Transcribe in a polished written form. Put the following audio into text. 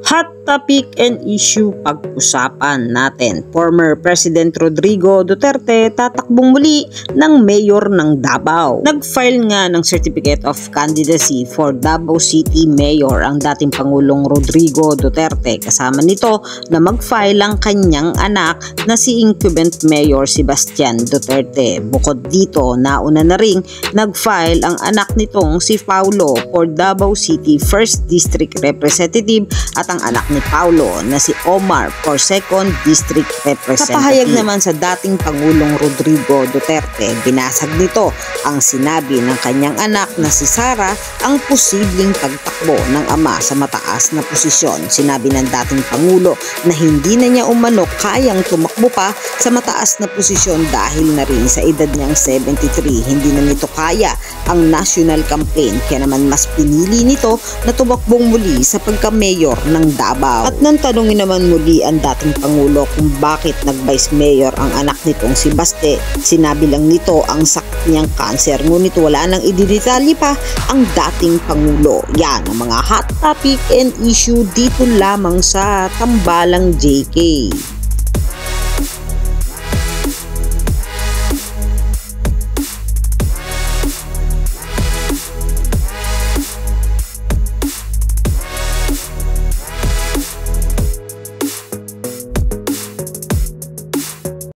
Hot topic and issue pag-usapan natin. Former President Rodrigo Duterte tatakbong muli ng mayor ng Davao. Nag-file nga ng Certificate of Candidacy for Davao City Mayor ang dating Pangulong Rodrigo Duterte. Kasama nito na mag-file ang kanyang anak na si incumbent Mayor Sebastian Duterte. Bukod dito, nauna na ring nag-file ang anak nitong si Paulo for Davao City 1st District Representative at ang anak ni Paulo na si Omar for 2nd District Representative. Sa pahayag naman sa dating Pangulong Rodrigo Duterte, binasag nito ang sinabi ng kanyang anak na si Sara ang posibleng pagtakbo ng ama sa mataas na posisyon. Sinabi ng dating Pangulo na hindi na niya umano kayang tumakbo pa sa mataas na posisyon dahil na rin sa edad niyang 73. Hindi na nito kaya ang national campaign, kaya naman mas pinili nito na tumakbong muli sa pagka-mayor ng Davao. At nang tanungin naman muli ang dating Pangulo kung bakit nag-vice mayor ang anak nitong si Baste, sinabi lang nito ang sakit niyang cancer, ngunit wala nang ididetalye pa ang dating Pangulo. Yan ang mga hot topic and issue dito lamang sa Tambalang JK.